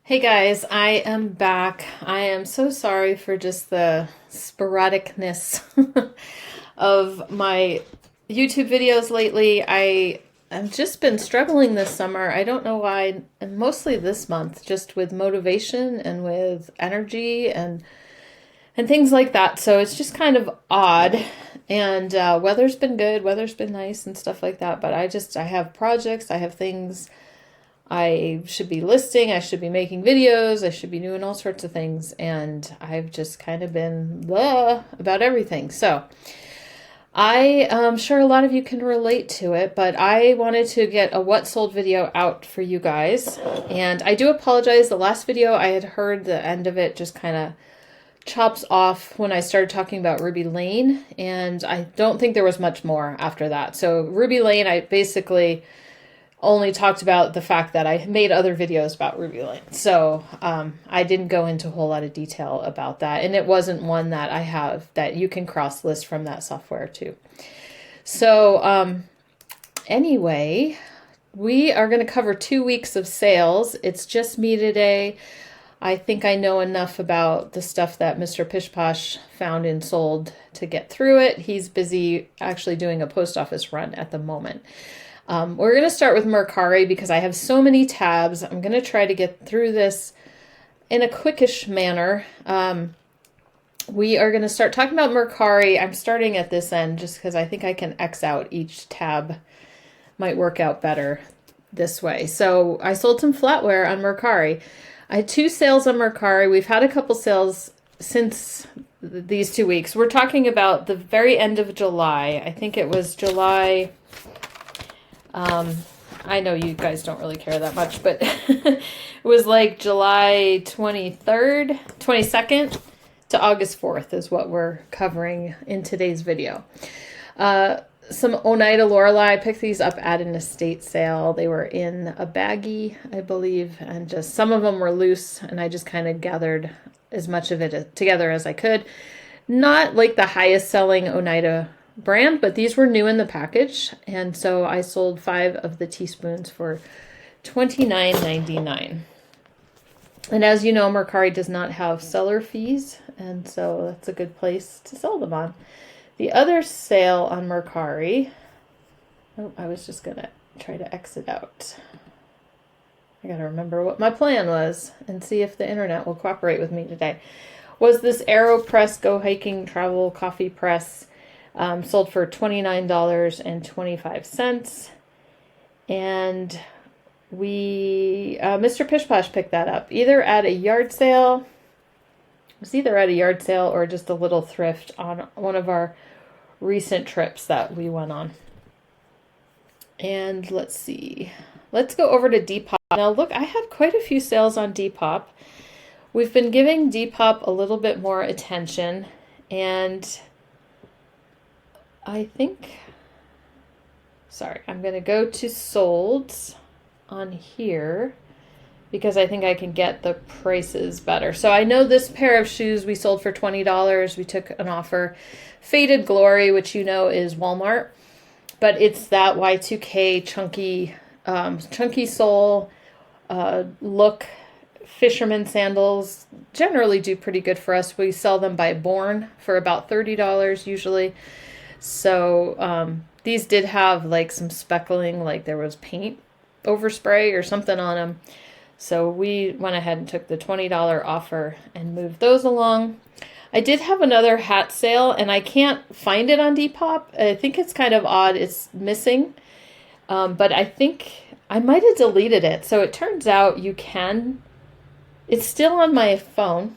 Hey guys, I am back. I am so sorry for just the sporadicness of my YouTube videos lately. I've just been struggling this summer. I don't know why, and mostly this month, just with motivation and with energy and things like that. So it's just kind of odd. And weather's been good, weather's been nice and stuff like that. But I have projects, I have things I should be listing, I should be making videos, I should be doing all sorts of things, and I've just kind of been blah about everything. So I am sure a lot of you can relate to it, but I wanted to get a what sold video out for you guys. And I do apologize. The last video I had heard the end of it just kind of chops off when I started talking about Ruby Lane, and I don't think there was much more after that. So Ruby Lane, I basically only talked about the fact that I made other videos about Ruby Lane. So I didn't go into a whole lot of detail about that. And it wasn't one that I have that you can cross list from that software too. So anyway, we are going to cover 2 weeks of sales. It's just me today. I think I know enough about the stuff that Mr. Pish Posh found and sold to get through it. He's busy actually doing a post office run at the moment. We're going to start with Mercari because I have so many tabs. I'm going to try to get through this in a quickish manner. We are going to start talking about Mercari. I'm starting at this end just because I think I can X out each tab. Might work out better this way. So I sold some flatware on Mercari. I had 2 sales on Mercari. We've had a couple sales since these 2 weeks. We're talking about the very end of July. I think it was July... I know you guys don't really care that much, but it was like July 23rd, 22nd to August 4th is what we're covering in today's video. Some Oneida Lorelei, I picked these up at an estate sale. They were in a baggie, I believe, and just some of them were loose, and I just kind of gathered as much of it together as I could. Not like the highest selling Oneida brand, but these were new in the package, and so I sold 5 of the teaspoons for $29.99. And as you know, Mercari does not have seller fees, and so that's a good place to sell them on. The other sale on Mercari, I was just gonna try to exit out. I gotta remember what my plan was and see if the internet will cooperate with me today. Was this AeroPress Go Hiking Travel Coffee Press. Sold for $29.25. And Mr. Pish Posh picked that up either at a yard sale. It was either at a yard sale or just a little thrift on one of our recent trips that we went on. And let's see. Let's go over to Depop. Now look, I had quite a few sales on Depop. We've been giving Depop a little bit more attention, and I think, I'm going to go to solds on here because I think I can get the prices better. So I know this pair of shoes we sold for $20. We took an offer. Faded Glory, which you know is Walmart, but it's that Y2K chunky sole look. Fisherman sandals generally do pretty good for us. We sell them by Born for about $30 usually. So these did have like some speckling, like there was paint overspray or something on them. So we went ahead and took the $20 offer and moved those along. I did have another hat sale, and I can't find it on Depop. I think it's kind of odd. It's missing. But I think I might have deleted it. So it turns out you can. It's still on my phone.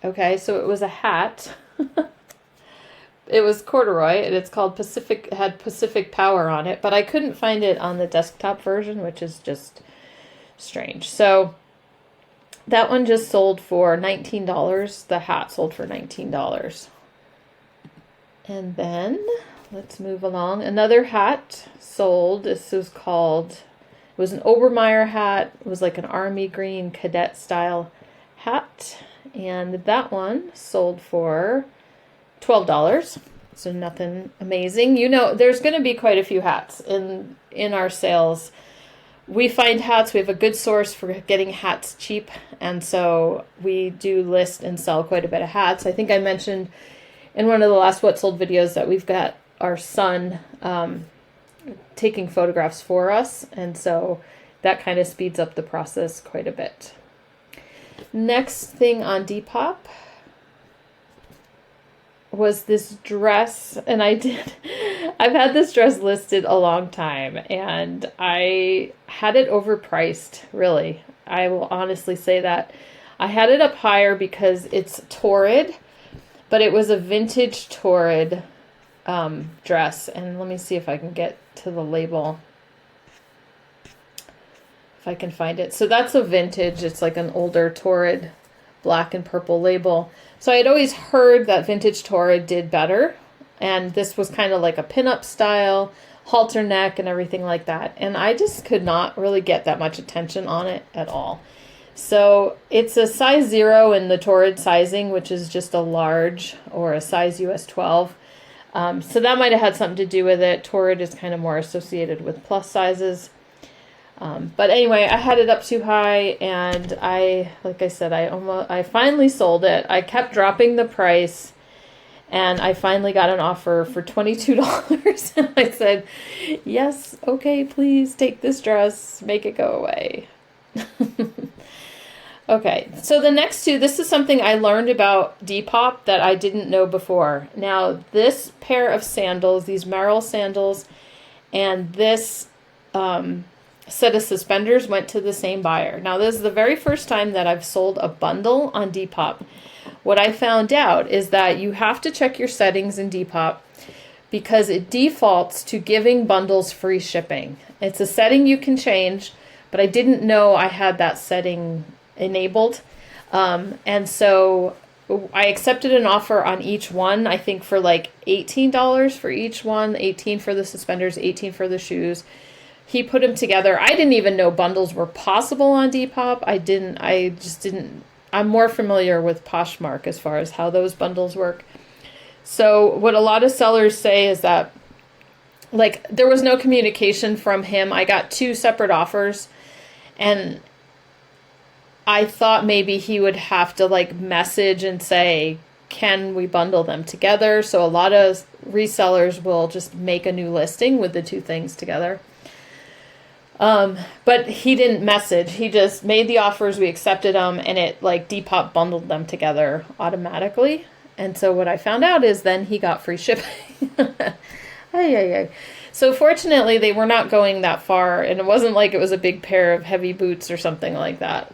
Okay, so it was a hat. It was corduroy, and it's called Pacific, it had Pacific Power on it, but I couldn't find it on the desktop version, which is just strange. So that one just sold for $19. The hat sold for $19. And then let's move along. Another hat sold. This was it was an Obermeyer hat. It was like an army green cadet style hat. And that one sold for $12. So nothing amazing. You know, there's going to be quite a few hats in our sales we find hats. We have a good source for getting hats cheap, and so we do list and sell quite a bit of hats. I think I mentioned in one of the last What Sold videos that we've got our son taking photographs for us, and so that kind of speeds up the process quite a bit. Next thing on Depop was this dress, and I've had this dress listed a long time, and I had it overpriced, really. I will honestly say that. I had it up higher because it's torrid, but it was a vintage torrid dress, and let me see if I can get to the label, if I can find it. So that's a vintage, it's like an older torrid black and purple label. So I had always heard that vintage torrid did better, and this was kind of like a pinup style, halter neck and everything like that, and I just could not really get that much attention on it at all. So it's a size 0 in the torrid sizing, which is just a large, or a size US 12. So that might have had something to do with it. Torrid is kind of more associated with plus sizes. But anyway, I had it up too high, and like I said, I finally sold it. I kept dropping the price, and I finally got an offer for $22. And I said, yes, okay, please take this dress, make it go away. Okay, so the next two, this is something I learned about Depop that I didn't know before. Now, this pair of sandals, these Merrell sandals, and this set of suspenders went to the same buyer. Now, this is the very first time that I've sold a bundle on Depop. What I found out is that you have to check your settings in Depop because it defaults to giving bundles free shipping. It's a setting you can change, but I didn't know I had that setting enabled. And so I accepted an offer on each one, I think for like $18 for each one, 18 for the suspenders, 18 for the shoes. He put them together. I didn't even know bundles were possible on Depop. I'm more familiar with Poshmark as far as how those bundles work. So what a lot of sellers say is that, like, there was no communication from him. I got 2 separate offers, and I thought maybe he would have to like message and say, can we bundle them together? So a lot of resellers will just make a new listing with the 2 things together. But he didn't message. He just made the offers, we accepted them, and it like Depop bundled them together automatically. And so what I found out is then he got free shipping. So fortunately they were not going that far, and it wasn't like it was a big pair of heavy boots or something like that.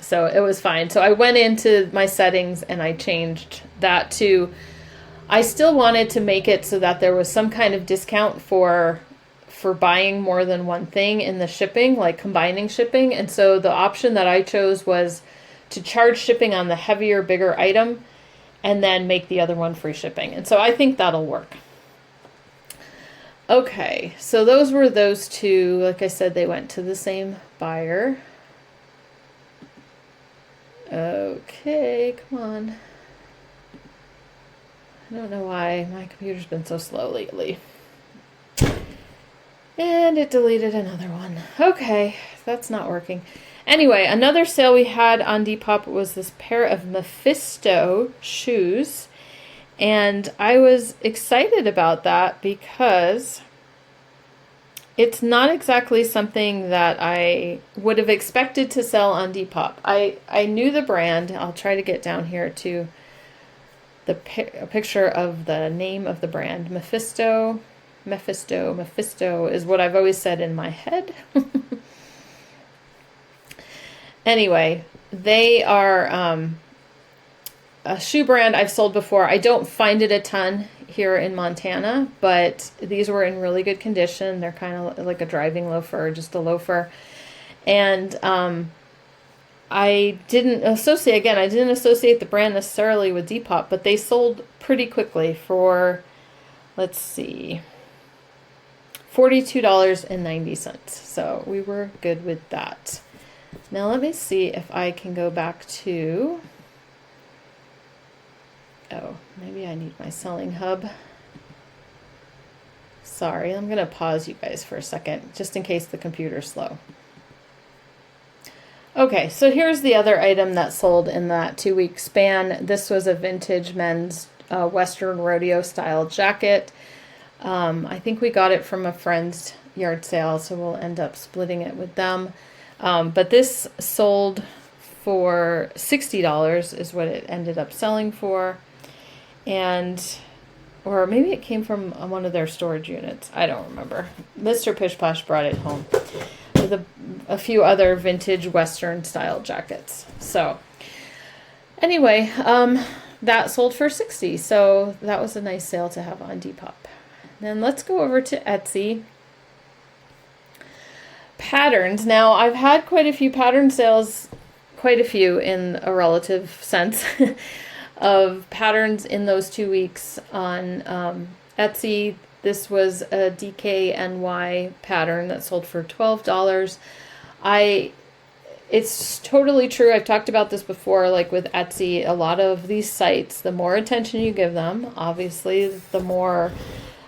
So it was fine. So I went into my settings and I changed that to, I still wanted to make it so that there was some kind of discount for buying more than one thing in the shipping, like combining shipping. And so the option that I chose was to charge shipping on the heavier, bigger item and then make the other one free shipping. And so I think that'll work. Okay, so those were those 2. Like I said, they went to the same buyer. Okay, come on. I don't know why my computer's been so slow lately. And it deleted another one. Okay, that's not working. Anyway, another sale we had on Depop was this pair of Mephisto shoes. And I was excited about that because it's not exactly something that I would have expected to sell on Depop. I knew the brand. I'll try to get down here to a picture of the name of the brand. Mephisto is what I've always said in my head. Anyway, they are a shoe brand I've sold before. I don't find it a ton here in Montana, but these were in really good condition. They're kind of like a driving loafer, just a loafer. And I didn't associate the brand necessarily with Depop, but they sold pretty quickly for, let's see, $42.90. So we were good with that. Now let me see if I can go back to, maybe I need my selling hub. Sorry, I'm going to pause you guys for a second, just in case the computer's slow. Okay, so here's the other item that sold in that 2-week span. This was a vintage men's Western rodeo style jacket. I think we got it from a friend's yard sale, so we'll end up splitting it with them. But this sold for $60 is what it ended up selling for. Or maybe it came from one of their storage units. I don't remember. Mr. Pish Posh brought it home with a few other vintage Western style jackets. So anyway, that sold for $60. So that was a nice sale to have on Depop. Then let's go over to Etsy. Patterns. Now I've had quite a few pattern sales, quite a few in a relative sense. Of patterns in those 2 weeks on Etsy. This was a DKNY pattern that sold for $12. It's totally true. I've talked about this before, like with Etsy, a lot of these sites, the more attention you give them, obviously, the more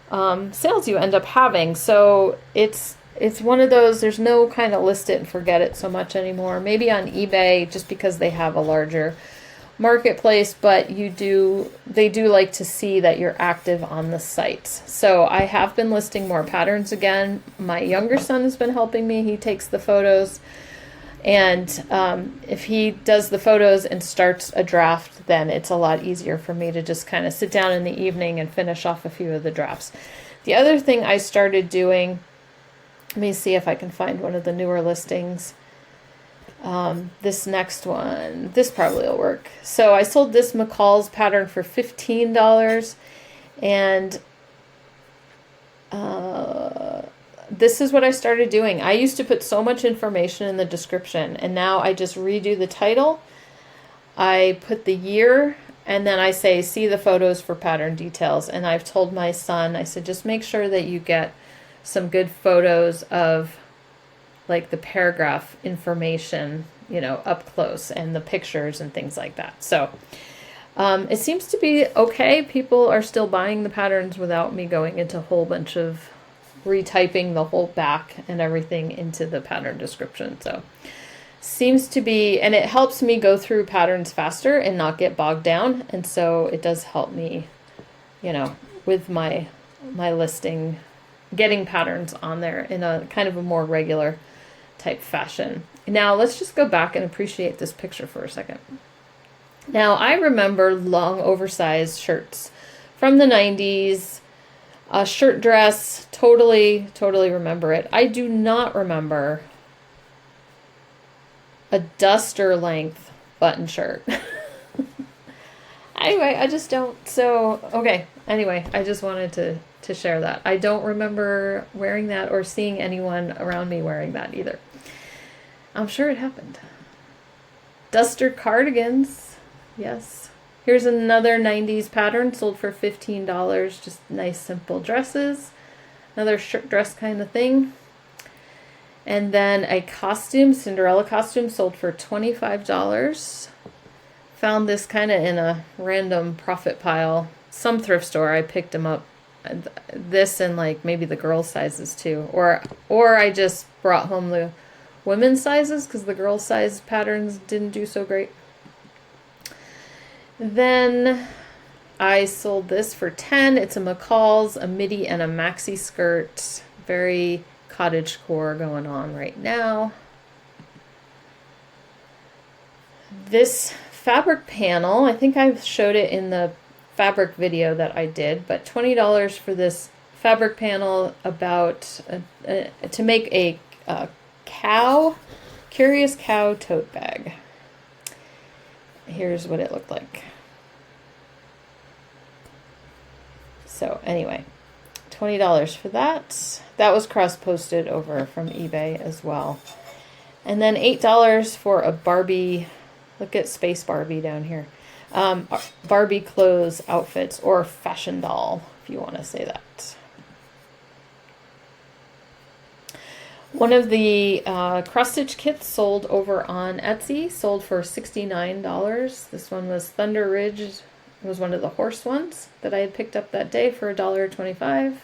sales you end up having. So it's one of those, there's no kind of list it and forget it so much anymore. Maybe on eBay, just because they have a larger marketplace, but they do like to see that you're active on the sites. So I have been listing more patterns again. My younger son has been helping me. He takes the photos, and if he does the photos and starts a draft, then it's a lot easier for me to just kind of sit down in the evening and finish off a few of the drafts. The other thing I started doing, let me see if I can find one of the newer listings. This next one, this probably will work. So I sold this McCall's pattern for $15, and this is what I started doing. I used to put so much information in the description, and now I just redo the title. I put the year, and then I say, see the photos for pattern details. And I've told my son, I said, just make sure that you get some good photos of like the paragraph information, up close, and the pictures and things like that. So it seems to be okay. People are still buying the patterns without me going into a whole bunch of retyping the whole back and everything into the pattern description. So seems to be, and it helps me go through patterns faster and not get bogged down. And so it does help me, with my listing, getting patterns on there in a kind of a more regular type fashion. Now let's just go back and appreciate this picture for a second. Now I remember long oversized shirts from the 90s, a shirt dress, totally remember it. I do not remember a duster length button shirt. Anyway, I just don't. So, okay. Anyway, I just wanted to share that. I don't remember wearing that or seeing anyone around me wearing that either. I'm sure it happened. Duster cardigans. Yes. Here's another 90s pattern sold for $15. Just nice, simple dresses. Another shirt dress kind of thing. And then a costume, Cinderella costume, sold for $25. Found this kind of in a random profit pile. Some thrift store. I picked them up. This and like maybe the girls' sizes too. Or I just brought home the women's sizes because the girls' size patterns didn't do so great. Then I sold this for $10. It's a McCall's, a midi and a maxi skirt. Very cottagecore going on right now. This fabric panel, I think I showed it in the fabric video that I did, but $20 for this fabric panel about to make a curious cow tote bag. Here's what it looked like. So anyway, $20 for that. That was cross-posted over from eBay as well. And then $8 for a Barbie, look at Space Barbie down here. Barbie clothes outfits, or fashion doll, if you want to say that. One of the cross-stitch kits sold over on Etsy, sold for $69. This one was Thunder Ridge. It was one of the horse ones that I had picked up that day for $1.25.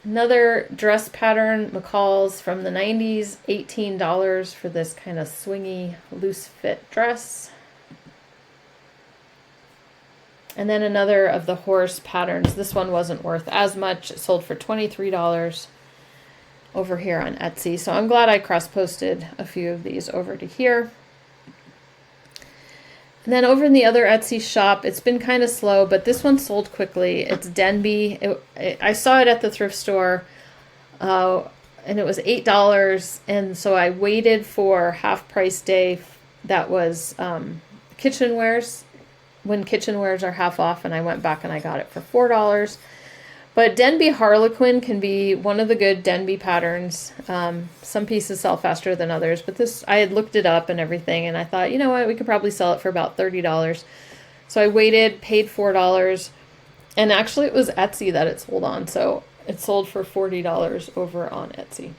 Another dress pattern, McCall's from the 90s, $18 for this kind of swingy, loose fit dress. And then another of the horse patterns. This one wasn't worth as much. It sold for $23 over here on Etsy. So I'm glad I cross-posted a few of these over to here. And then over in the other Etsy shop, it's been kind of slow, but this one sold quickly. It's Denby. I saw it at the thrift store, and it was $8. And so I waited for half price day. That was kitchenwares, when kitchenwares are half off, and I went back and I got it for $4. But Denby Harlequin can be one of the good Denby patterns. Some pieces sell faster than others, but this, I had looked it up and everything, and I thought, you know what, we could probably sell it for about $30. So I waited, paid $4, and actually it was Etsy that it sold on, so it sold for $40 over on Etsy.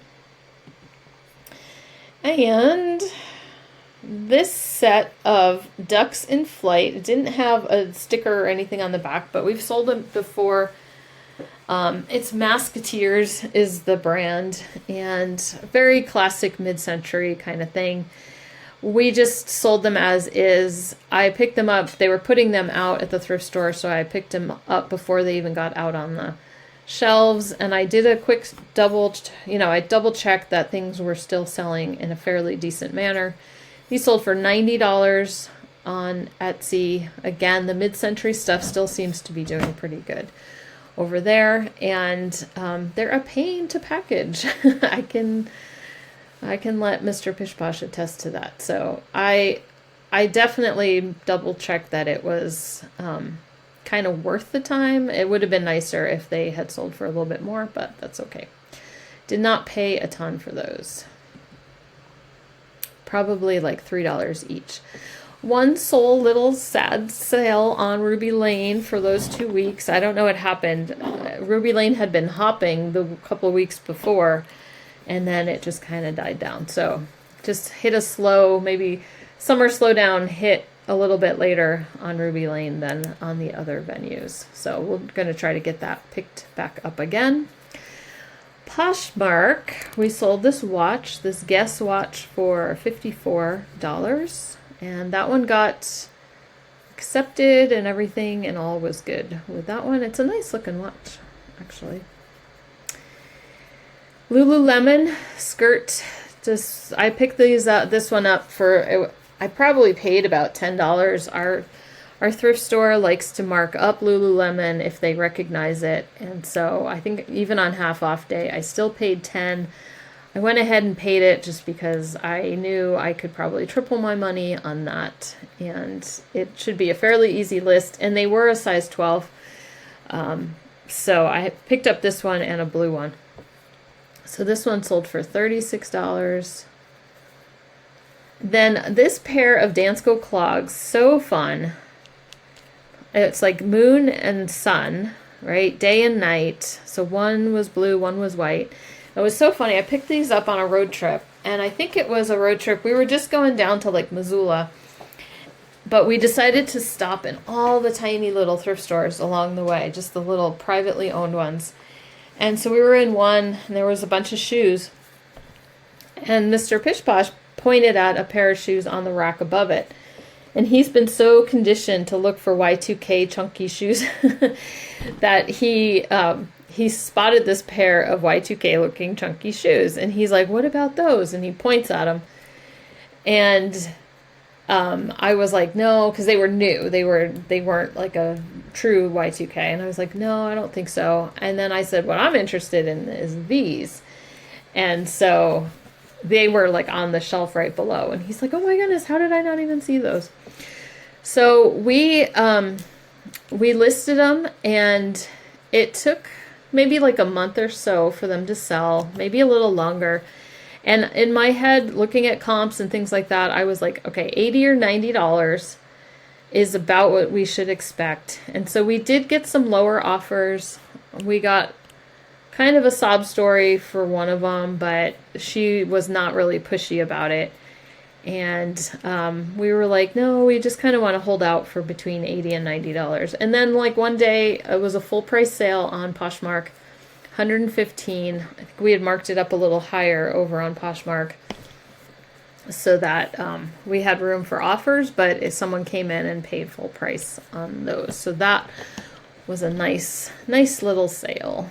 And this set of Ducks in Flight, it didn't have a sticker or anything on the back, but we've sold them before. It's Masketeers is the brand, and very classic mid-century kind of thing. We just sold them as is. I picked them up. They were putting them out at the thrift store, so I picked them up before they even got out on the shelves, and I did a quick I double checked that things were still selling in a fairly decent manner. These sold for $90 on Etsy. Again, the mid-century stuff still seems to be doing pretty good over there, and they're a pain to package. I can let Mr. Pish Posh attest to that. So I definitely double checked that it was kind of worth the time. It would have been nicer if they had sold for a little bit more, but that's okay. Did not pay a ton for those. Probably like $3 each. One sold little sad sale on Ruby Lane for those 2 weeks. I don't know what happened. Ruby Lane had been hopping the couple of weeks before, and then it just kind of died down. So just hit a slow, maybe summer slowdown hit a little bit later on Ruby Lane than on the other venues. So we're going to try to get that picked back up again. Poshmark, we sold this watch, this Guess watch, for $54. And that one got accepted and everything, and all was good with that one. It's a nice looking watch, actually. Lululemon skirt. I picked this one up for, I probably paid about $10. Our thrift store likes to mark up Lululemon if they recognize it. And so I think even on half off day, I still paid $10. I went ahead and paid it just because I knew I could probably triple my money on that. And it should be a fairly easy list. And they were a size 12. So I picked up this one and a blue one. So this one sold for $36. Then this pair of Dansko clogs, so fun. It's like moon and sun, right? Day and night. So one was blue, one was white. It was so funny. I picked these up on a road trip, and I think it was a road trip. We were just going down to like Missoula, but we decided to stop in all the tiny little thrift stores along the way, just the little privately owned ones. And so we were in one, and there was a bunch of shoes, and Mr. Pish Posh pointed at a pair of shoes on the rack above it. And he's been so conditioned to look for Y2K chunky shoes that he spotted this pair of Y2K looking chunky shoes. And he's like, what about those? And he points at them. And I was like, no, because they were new. They weren't like a true Y2K. And I was like, no, I don't think so. And then I said, what I'm interested in is these. And so they were like on the shelf right below. And he's like, oh my goodness, how did I not even see those? So we listed them, and it took maybe like a month or so for them to sell, maybe a little longer. And in my head, looking at comps and things like that, I was like, okay, $80 or $90 is about what we should expect. And so we did get some lower offers. We got kind of a sob story for one of them, but she was not really pushy about it. And we were like, no, we just kind of want to hold out for between $80 and $90. And then like one day, it was a full price sale on Poshmark, 115. I think we had marked it up a little higher over on Poshmark so that we had room for offers, but if someone came in and paid full price on those. So that was a nice little sale.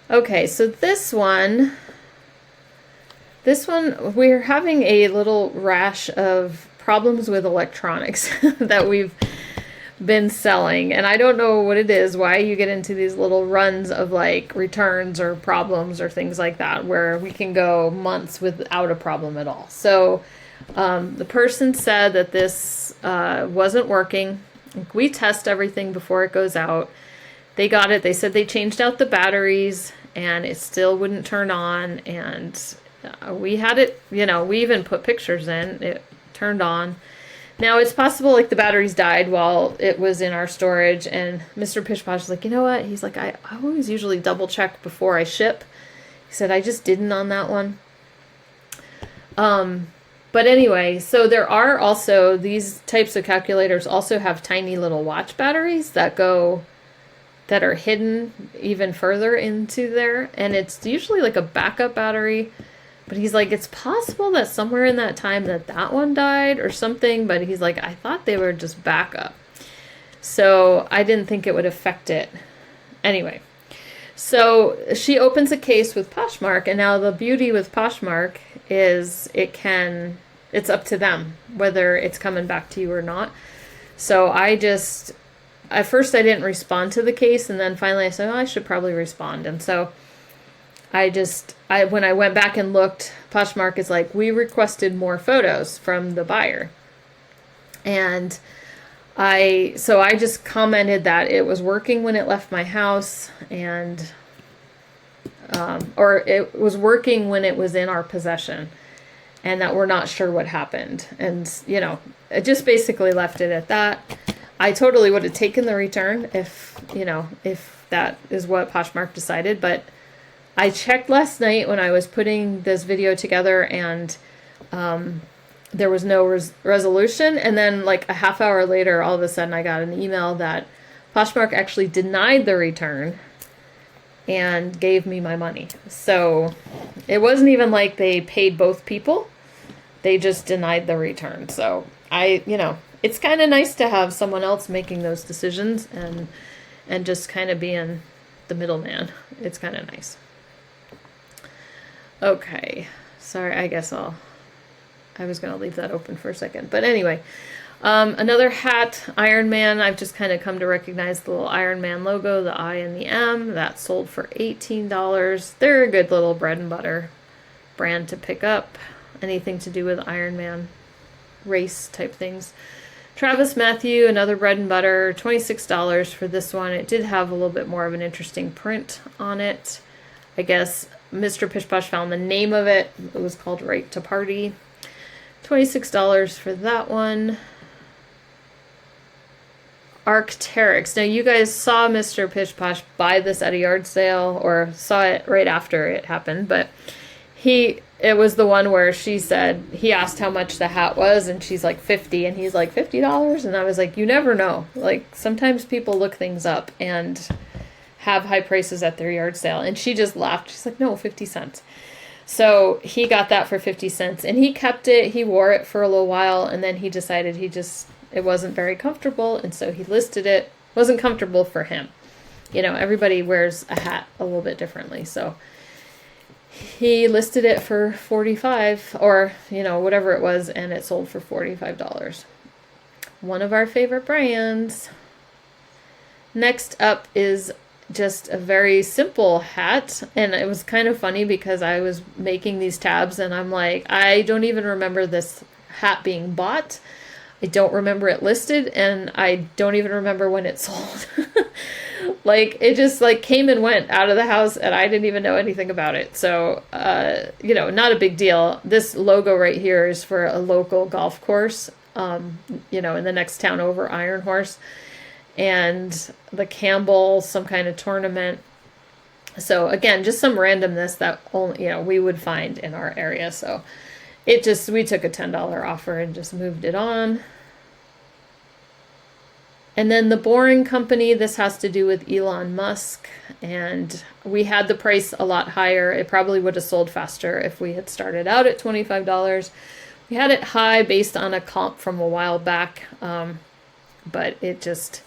Okay, so this one, we're having a little rash of problems with electronics that we've been selling, and I don't know what it is, why you get into these little runs of like returns or problems or things like that, where we can go months without a problem at all. So the person said that this wasn't working. We test everything before it goes out. They got it. They said they changed out the batteries and it still wouldn't turn on, and we had it, we even put pictures in, it turned on. Now, it's possible, like, the batteries died while it was in our storage, and Mr. Pish Posh is like, you know what? He's like, I always usually double check before I ship. He said, I just didn't on that one. But anyway, so there are also, these types of calculators also have tiny little watch batteries that are hidden even further into there, and it's usually like a backup battery. But he's like, it's possible that somewhere in that time that one died or something, but he's like, I thought they were just backup. So I didn't think it would affect it. Anyway, so she opens a case with Poshmark, and now the beauty with Poshmark is it's up to them whether it's coming back to you or not. So at first I didn't respond to the case, and then finally I said, I should probably respond. And so when I went back and looked, Poshmark is like, we requested more photos from the buyer. And I just commented that it was working when it left my house, and, or it was working when it was in our possession, and that we're not sure what happened. And, it just basically left it at that. I totally would have taken the return if that is what Poshmark decided, but I checked last night when I was putting this video together, and there was no resolution. And then like a half hour later, all of a sudden I got an email that Poshmark actually denied the return and gave me my money. So it wasn't even like they paid both people. They just denied the return. So it's kind of nice to have someone else making those decisions and just kind of being the middleman. It's kind of nice. Okay, sorry, I guess I was going to leave that open for a second. But anyway, another hat, Iron Man. I've just kind of come to recognize the little Iron Man logo, the I and the M. That sold for $18. They're a good little bread and butter brand to pick up. Anything to do with Iron Man race type things. Travis Matthew, another bread and butter, $26 for this one. It did have a little bit more of an interesting print on it. I guess Mr. Pish Posh found the name of it. It was called Right to Party. $26 for that one. Arc'teryx. Now you guys saw Mr. Pish Posh buy this at a yard sale, or saw it right after it happened, but it was the one where she said, he asked how much the hat was, and she's like, $50, and he's like, $50? And I was like, you never know. Like, sometimes people look things up and have high prices at their yard sale. And she just laughed. She's like, no, 50 cents. So he got that for 50 cents, and he kept it. He wore it for a little while, and then he decided it wasn't very comfortable, and so he listed it. It wasn't comfortable for him. Everybody wears a hat a little bit differently. So he listed it for $45, or, whatever it was, and it sold for $45. One of our favorite brands. Next up is just a very simple hat, and it was kind of funny because I was making these tabs and I'm like, I don't even remember this hat being bought. I don't remember it listed, and I don't even remember when it sold. Like, it just came and went out of the house, and I didn't even know anything about it. So, not a big deal. This logo right here is for a local golf course, in the next town over, Iron Horse. And the Campbell, some kind of tournament. So again, just some randomness that only, we would find in our area. So we took a $10 offer and just moved it on. And then the Boring Company, this has to do with Elon Musk. And we had the price a lot higher. It probably would have sold faster if we had started out at $25. We had it high based on a comp from a while back. But it just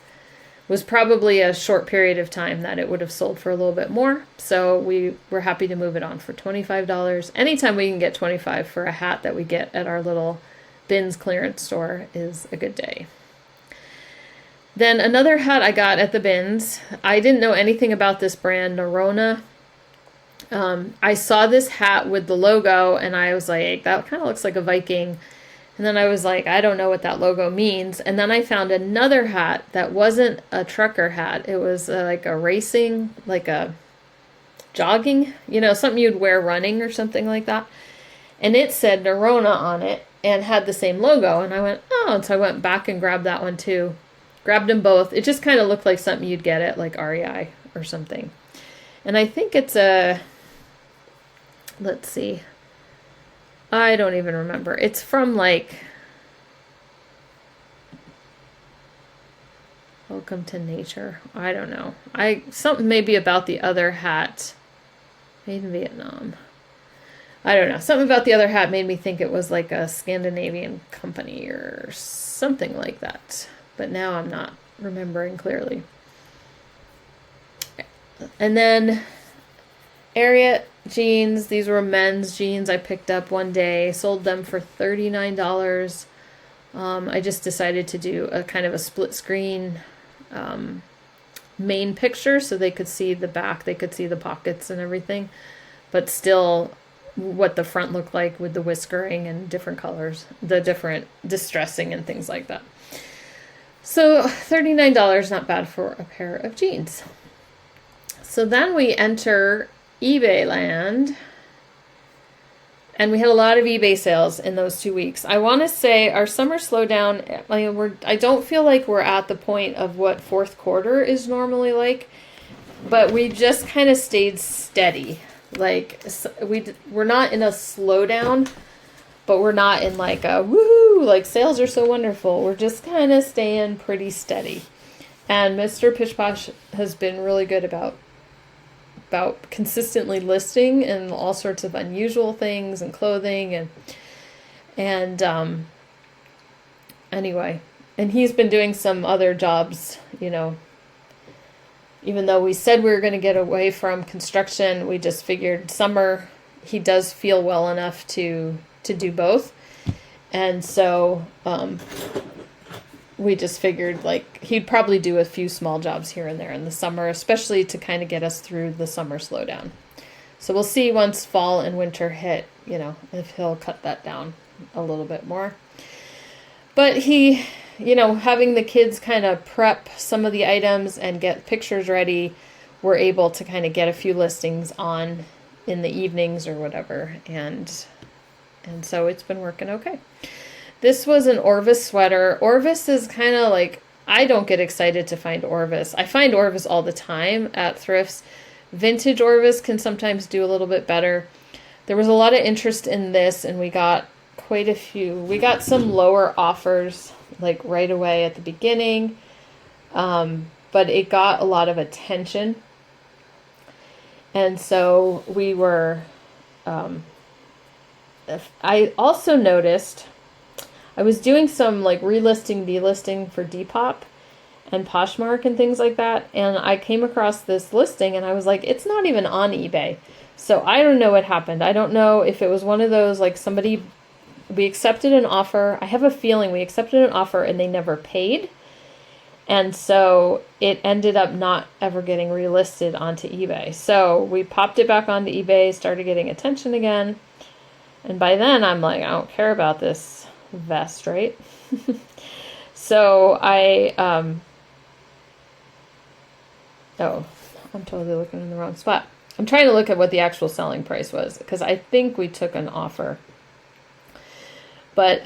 was probably a short period of time that it would have sold for a little bit more. So we were happy to move it on for $25. Anytime we can get $25 for a hat that we get at our little bins clearance store is a good day. Then another hat I got at the bins. I didn't know anything about this brand, Nerona. I saw this hat with the logo and I was like, that kind of looks like a Viking. And then I was like, I don't know what that logo means. And then I found another hat that wasn't a trucker hat. It was like a racing, like a jogging, something you'd wear running or something like that. And it said Nerona on it and had the same logo. And I went, oh, and so I went back and grabbed that one too. Grabbed them both. It just kind of looked like something you'd get at like REI or something. And I think it's let's see. I don't even remember. It's from like Welcome to Nature. I don't know. Something maybe about the other hat. Made in Vietnam. I don't know. Something about the other hat made me think it was like a Scandinavian company or something like that. But now I'm not remembering clearly. And then Ariat jeans. These were men's jeans I picked up one day. Sold them for $39. I just decided to do a kind of a split screen main picture so they could see the back. They could see the pockets and everything. But still what the front looked like with the whiskering and different colors. The different distressing and things like that. So $39, not bad for a pair of jeans. So then we enter eBay land. And we had a lot of eBay sales in those 2 weeks. I want to say our summer slowdown, I don't feel like we're at the point of what fourth quarter is normally like. But we just kind of stayed steady. Like, we're not in a slowdown. But we're not in like a woohoo, like sales are so wonderful. We're just kind of staying pretty steady. And Mr. Pish Posh has been really good about consistently listing and all sorts of unusual things and clothing and anyway. And he's been doing some other jobs, even though we said we were going to get away from construction, we just figured summer he does feel well enough to do both. And so we just figured like he'd probably do a few small jobs here and there in the summer, especially to kind of get us through the summer slowdown. So we'll see once fall and winter hit, if he'll cut that down a little bit more. But he, having the kids kind of prep some of the items and get pictures ready, we're able to kind of get a few listings on in the evenings or whatever. And so it's been working okay. This was an Orvis sweater. Orvis is kind of like, I don't get excited to find Orvis. I find Orvis all the time at thrifts. Vintage Orvis can sometimes do a little bit better. There was a lot of interest in this, and we got quite a few. We got some lower offers, like right away at the beginning. But it got a lot of attention. And so we were... I also noticed... I was doing some like relisting, delisting for Depop and Poshmark and things like that. And I came across this listing and I was like, it's not even on eBay. So I don't know what happened. I don't know if it was one of those, like we accepted an offer. I have a feeling we accepted an offer and they never paid. And so it ended up not ever getting relisted onto eBay. So we popped it back onto eBay, started getting attention again. And by then I'm like, I don't care about this vest, right? So I'm totally looking in the wrong spot. I'm trying to look at what the actual selling price was because I think we took an offer. But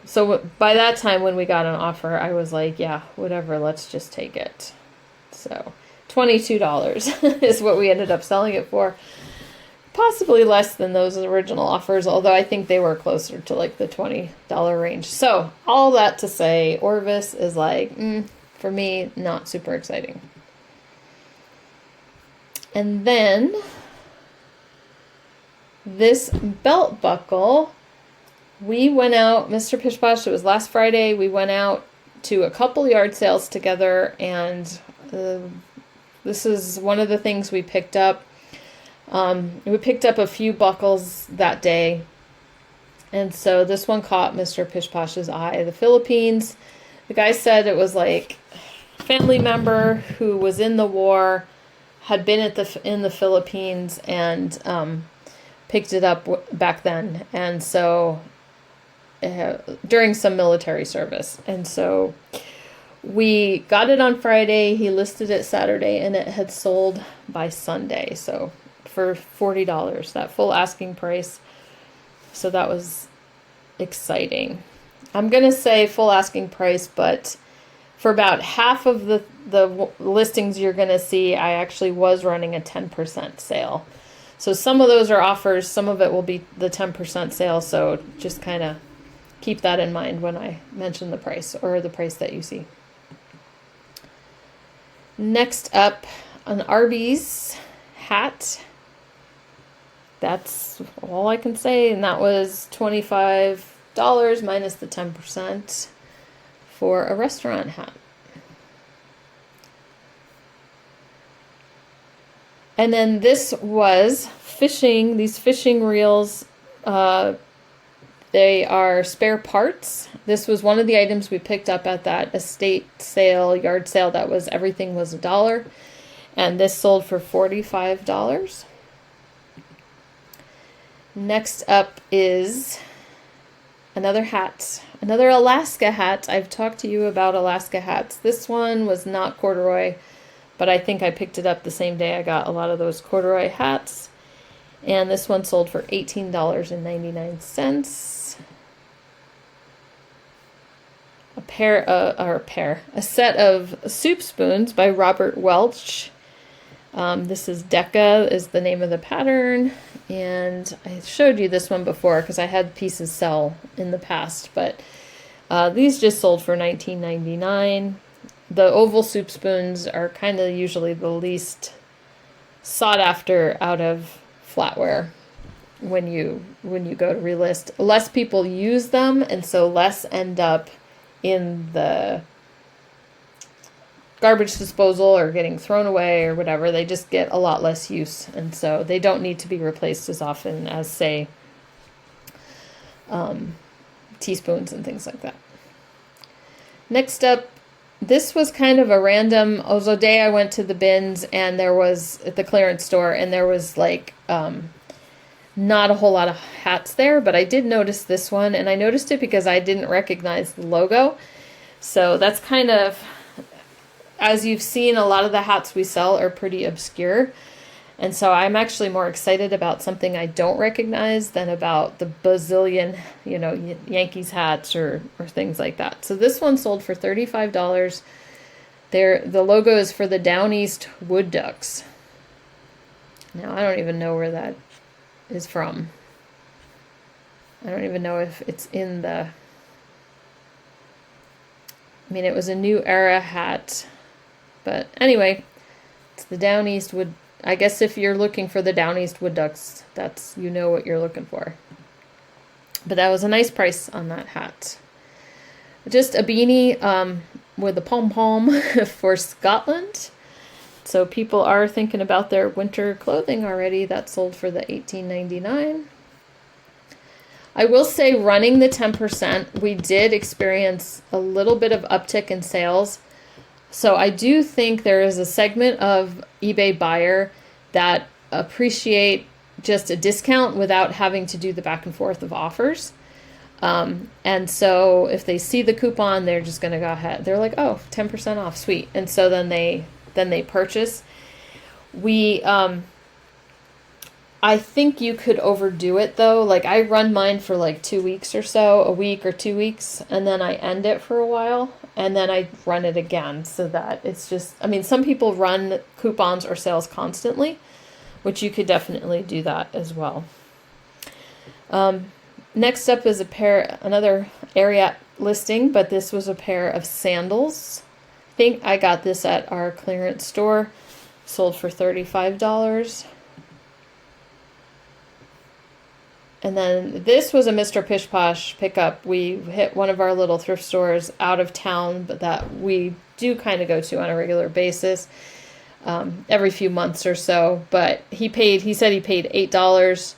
so by that time when we got an offer, I was like, yeah, whatever, let's just take it. So $22 is what we ended up selling it for. possibly less than those original offers, although I think they were closer to like the $20 range. So all that to say, Orvis is like, for me, not super exciting. And then this belt buckle, we went out, Mr. Pish Posh, it was last Friday, we went out to a couple yard sales together, and this is one of the things we picked up. We picked up a few buckles that day, and so this one caught Mr. Pish Posh's eye. The Philippines, the guy said it was like a family member who was in the war, had been in the Philippines, and picked it up back then, and so during some military service, and so we got it on Friday. He listed it Saturday, and it had sold by Sunday, so for $40, that full asking price. So that was exciting. I'm gonna say full asking price, but for about half of the listings you're gonna see, I actually was running a 10% sale. So some of those are offers, some of it will be the 10% sale, so just kind of keep that in mind when I mention the price, or the price that you see. Next up, an Arby's hat. That's all I can say, and that was $25 minus the 10% for a restaurant hat. And then this was fishing, these fishing reels. They are spare parts. This was one of the items we picked up at that estate sale, yard sale, that was everything was $1. And this sold for $45. Next up is another hat, another Alaska hat. I've talked to you about Alaska hats. This one was not corduroy, but I think I picked it up the same day I got a lot of those corduroy hats. And this one sold for $18.99. A set of soup spoons by Robert Welch. This is Deca is the name of the pattern, and I showed you this one before because I had pieces sell in the past, but these just sold for $19.99. The oval soup spoons are kind of usually the least sought after out of flatware when you go to relist. Less people use them, and so less end up in the garbage disposal or getting thrown away or whatever. They just get a lot less use, and so they don't need to be replaced as often as, say, teaspoons and things like that. Next up, this was kind of a random. It was a day I went to the bins, and there was at the clearance store, and there was like not a whole lot of hats there, but I did notice this one, and I noticed it because I didn't recognize the logo. So that's kind of, as you've seen, a lot of the hats we sell are pretty obscure. And so I'm actually more excited about something I don't recognize than about the bazillion, Yankees hats or things like that. So this one sold for $35. The logo is for the Down East Wood Ducks. Now, I don't even know where that is from. I don't even know if it's in the... it was a New Era hat. But anyway, it's the Down East Wood. I guess if you're looking for the Down East Wood Ducks, that's, what you're looking for. But that was a nice price on that hat. Just a beanie with a pom-pom for Scotland. So people are thinking about their winter clothing already. That sold for the $18.99. I will say, running the 10%, we did experience a little bit of uptick in sales. So I do think there is a segment of eBay buyer that appreciate just a discount without having to do the back and forth of offers. And so if they see the coupon, they're just going to go ahead. They're like, oh, 10% off, sweet. And so then they purchase. I think you could overdo it though. Like, I run mine for like 2 weeks or so, a week or 2 weeks, and then I end it for a while, and then I run it again, so that it's just, some people run coupons or sales constantly, which you could definitely do that as well. Next up is another area listing, but this was a pair of sandals. I think I got this at our clearance store, sold for $35. And then this was a Mr. Pish Posh pickup. We hit one of our little thrift stores out of town, but that we do kind of go to on a regular basis, every few months or so. But he said he paid $8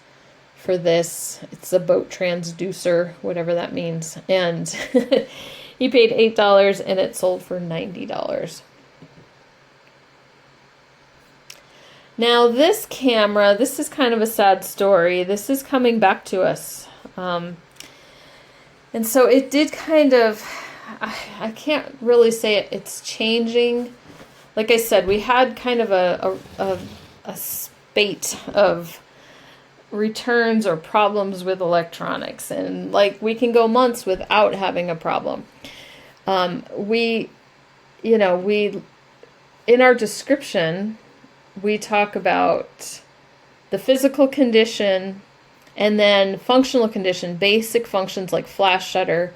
for this. It's a boat transducer, whatever that means. And he paid $8 and it sold for $90. Now this camera, this is kind of a sad story. This is coming back to us. And so it did kind of, I can't really say it's changing. Like I said, we had kind of a spate of returns or problems with electronics, and like we can go months without having a problem. We in our description, we talk about the physical condition and then functional condition. Basic functions like flash shutter,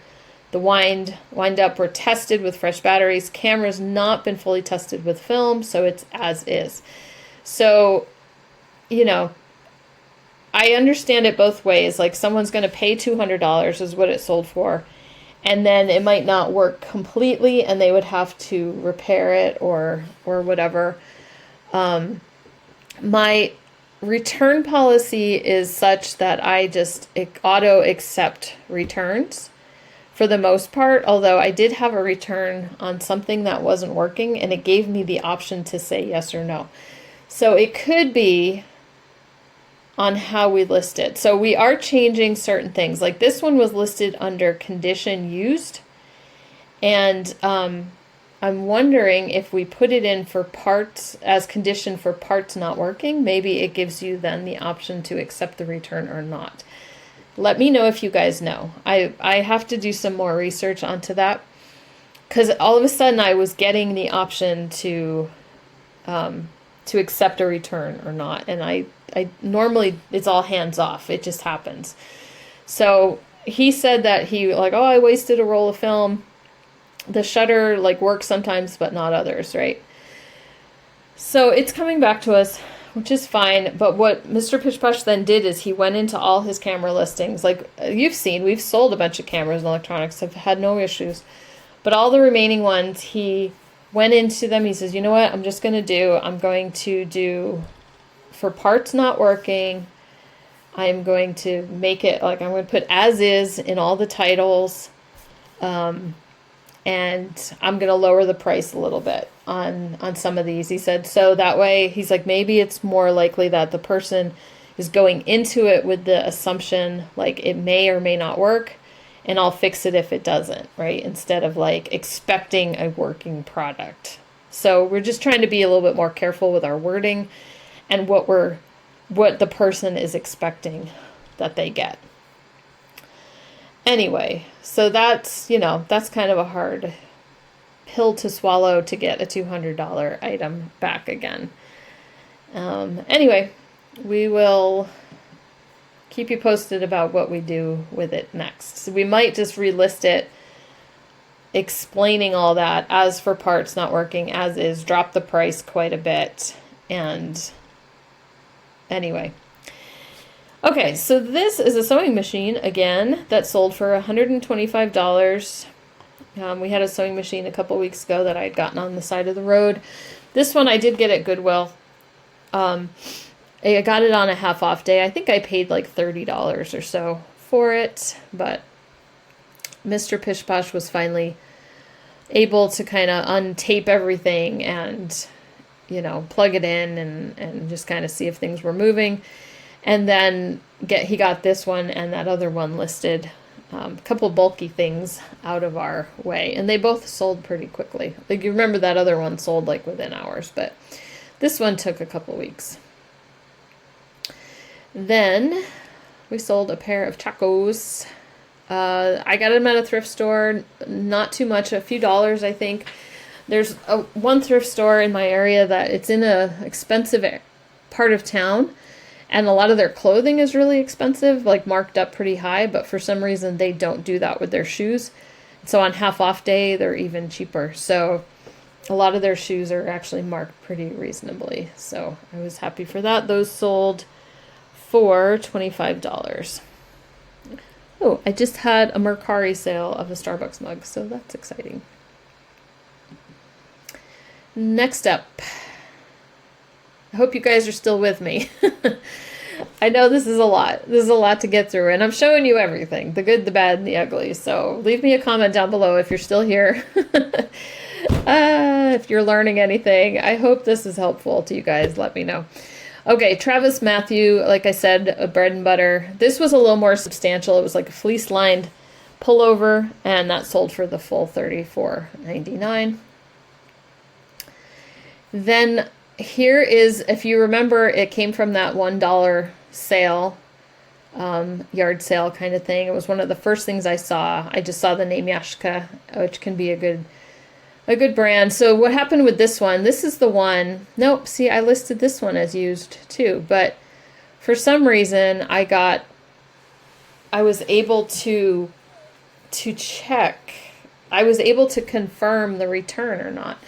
the wind up were tested with fresh batteries. Camera's not been fully tested with film, so it's as is. So, I understand it both ways. Like someone's going to pay $200 is what it sold for, and then it might not work completely and they would have to repair it or whatever. My return policy is such that I just auto accept returns for the most part, although I did have a return on something that wasn't working and it gave me the option to say yes or no. So it could be on how we list it. So we are changing certain things. Like this one was listed under condition used, and I'm wondering if we put it in for parts as condition for parts not working, maybe it gives you then the option to accept the return or not. Let me know if you guys know. I have to do some more research onto that, because all of a sudden I was getting the option to accept a return or not, and I normally it's all hands off. It just happens. So he said that I wasted a roll of film. The shutter works sometimes, but not others, right? So it's coming back to us, which is fine. But what Mr. Pish Posh then did is he went into all his camera listings. Like you've seen, we've sold a bunch of cameras and electronics. I've had no issues. But all the remaining ones, he went into them. He says, you know what, I'm going to do for parts not working, I'm going to make it I'm going to put as is in all the titles. And I'm going to lower the price a little bit on some of these. He said, so that way, he's like, maybe it's more likely that the person is going into it with the assumption it may or may not work, and I'll fix it if it doesn't, right? Instead of expecting a working product. So we're just trying to be a little bit more careful with our wording and what the person is expecting that they get. Anyway, so that's kind of a hard pill to swallow to get a $200 item back again. Anyway, we will keep you posted about what we do with it next. So we might just relist it, explaining all that as for parts not working as is, drop the price quite a bit. And anyway. Okay, so this is a sewing machine, again, that sold for $125. We had a sewing machine a couple weeks ago that I had gotten on the side of the road. This one I did get at Goodwill. I got it on a half off day. I think I paid $30 or so for it, but Mr. Pish Posh was finally able to kind of untape everything and, plug it in and just kind of see if things were moving. And then he got this one and that other one listed, a couple bulky things out of our way. And they both sold pretty quickly. You remember that other one sold within hours, but this one took a couple weeks. Then we sold a pair of tacos. I got them at a thrift store, not too much, a few dollars, I think. There's one thrift store in my area that it's in a expensive part of town, and a lot of their clothing is really expensive, like marked up pretty high, but for some reason they don't do that with their shoes. So on half off day, they're even cheaper. So a lot of their shoes are actually marked pretty reasonably. So I was happy for that. Those sold for $25. Oh, I just had a Mercari sale of a Starbucks mug, so that's exciting. Next up, I hope you guys are still with me. I know this is a lot. This is a lot to get through, and I'm showing you everything, the good, the bad, and the ugly. So leave me a comment down below if you're still here. If you're learning anything. I hope this is helpful to you guys. Let me know. Okay, Travis Matthew, like I said, a bread and butter. This was a little more substantial. It was like a fleece-lined pullover, and that sold for the full $34.99. Then here is, if you remember, it came from that $1 sale, yard sale kind of thing. It was one of the first things I saw. I just saw the name Yashka, which can be a good brand. So what happened with this one? This is the one. Nope. See, I listed this one as used too, but for some reason I was able to check. I was able to confirm the return or not.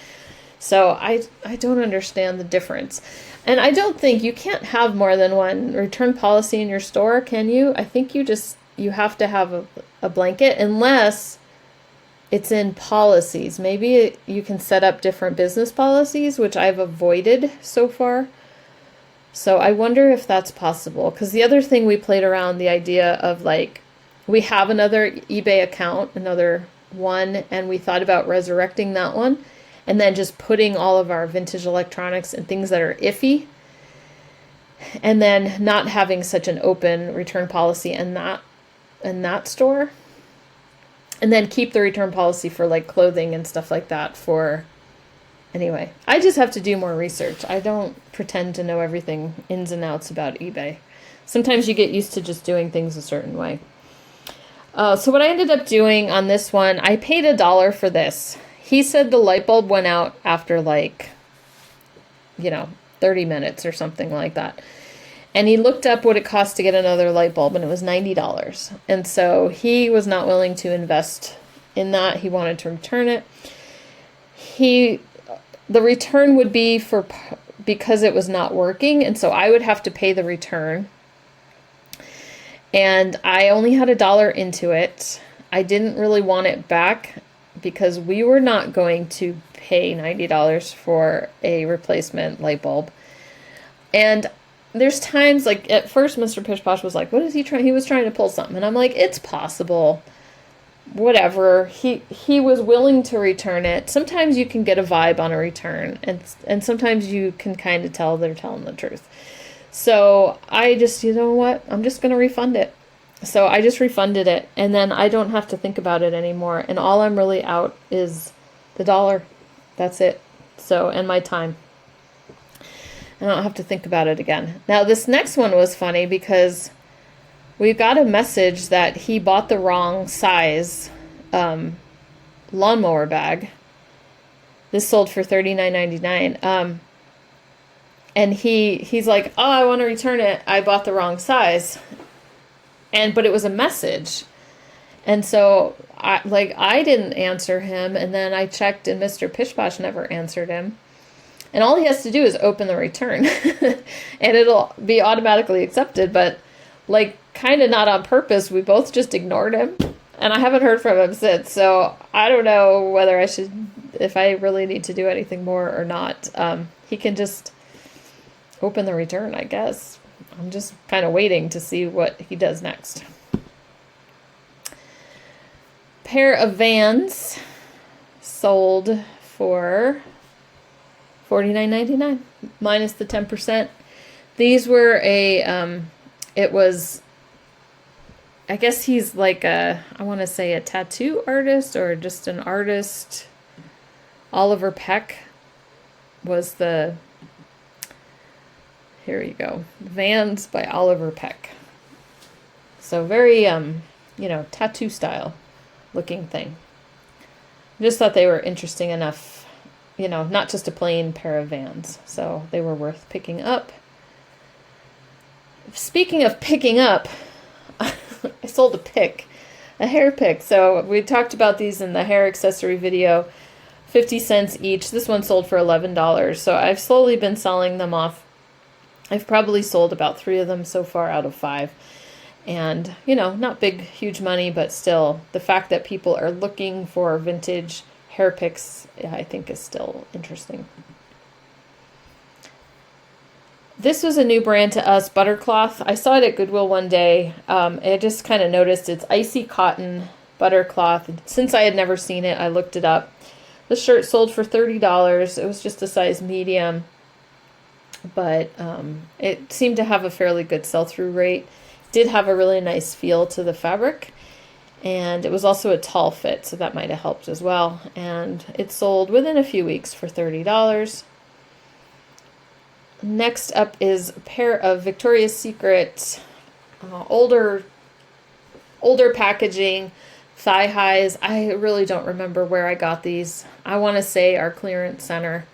So I don't understand the difference. And I don't think you can't have more than one return policy in your store, can you? I think you have to have a blanket, unless it's in policies. Maybe you can set up different business policies, which I've avoided so far. So I wonder if that's possible. Because the other thing we played around, the idea of like, we have another eBay account, another one, and we thought about resurrecting that one, and then just putting all of our vintage electronics and things that are iffy, and then not having such an open return policy in that store. And then keep the return policy for like clothing and stuff like that for, anyway. I just have to do more research. I don't pretend to know everything ins and outs about eBay. Sometimes you get used to just doing things a certain way. So what I ended up doing on this one, I paid $1 for this. He said the light bulb went out after 30 minutes or something like that. And he looked up what it cost to get another light bulb, and it was $90. And so he was not willing to invest in that. He wanted to return it. The return would be because it was not working, and so I would have to pay the return. And I only had $1 into it. I didn't really want it back because we were not going to pay $90 for a replacement light bulb. And there's times, like, at first Mr. Pish Posh was like, what is he trying? He was trying to pull something. And I'm like, it's possible. Whatever. He was willing to return it. Sometimes you can get a vibe on a return, and sometimes you can kind of tell they're telling the truth. So I just, you know what? I'm just going to refund it. So I just refunded it, and then I don't have to think about it anymore. And all I'm really out is the $1. That's it. So, and my time. I don't have to think about it again. Now, this next one was funny because we got a message that he bought the wrong size lawnmower bag. This sold for $39.99. And he's like, oh, I want to return it. I bought the wrong size. But it was a message. And so I didn't answer him. And then I checked, and Mr. Pish Posh never answered him. And all he has to do is open the return and it'll be automatically accepted. But kind of not on purpose. We both just ignored him, and I haven't heard from him since. So I don't know whether if I really need to do anything more or not. He can just open the return, I guess. I'm just kind of waiting to see what he does next. Pair of Vans sold for $49.99 minus the 10%. These were it was, I guess he's like I want to say a tattoo artist or just an artist. Oliver Peck was here you go. Vans by Oliver Peck. So very, tattoo style looking thing. Just thought they were interesting enough. Not just a plain pair of Vans. So they were worth picking up. Speaking of picking up, I sold a hair pick. So we talked about these in the hair accessory video, 50 cents each. This one sold for $11. So I've slowly been selling them off. I've probably sold about 3 of them so far out of 5. And, you know, not big, huge money, but still, the fact that people are looking for vintage hair picks, I think is still interesting. This was a new brand to us, Buttercloth. I saw it at Goodwill one day. I just kind of noticed it's icy cotton Buttercloth. Since I had never seen it, I looked it up. The shirt sold for $30. It was just a size medium, but it seemed to have a fairly good sell-through rate. Did have a really nice feel to the fabric, and it was also a tall fit, so that might have helped as well. And it sold within a few weeks for $30. Next up is a pair of Victoria's Secret older packaging thigh highs. I really don't remember where I got these. I want to say our clearance center,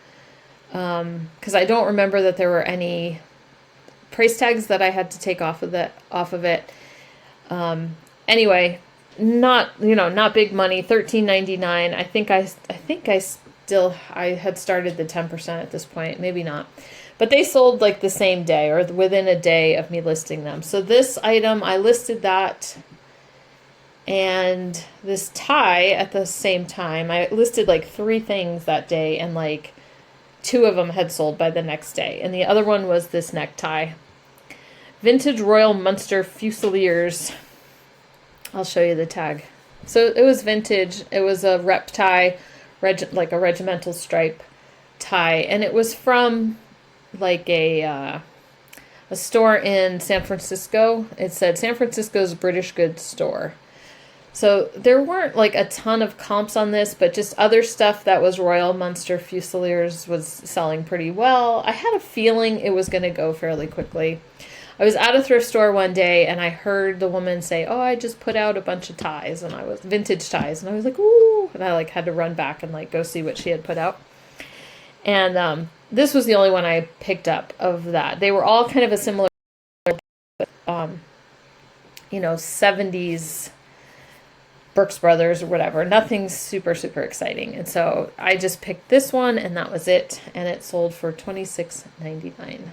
because I don't remember that there were any price tags that I had to take off of it. Anyway, not big money. $13.99. I had started the 10% at this point. Maybe not. But they sold like the same day or within a day of me listing them. So this item, I listed that, and this tie at the same time. I listed like 3 things that day, and like 2 of them had sold by the next day. And the other one was this necktie. Vintage Royal Munster Fusiliers. I'll show you the tag. So it was vintage. It was a rep tie, like a regimental stripe tie. And it was from like a store in San Francisco. It said San Francisco's British Goods Store. So there weren't like a ton of comps on this, but just other stuff that was Royal Munster Fusiliers was selling pretty well. I had a feeling it was going to go fairly quickly. I was at a thrift store one day and I heard the woman say, "Oh, I just put out a bunch of ties," and I was vintage ties, and I was like, "Ooh!" And I like had to run back and like go see what she had put out. And this was the only one I picked up of that. They were all kind of a similar, 70s Brooks Brothers or whatever. Nothing super, super exciting. And so I just picked this one, and that was it. And it sold for $26.99.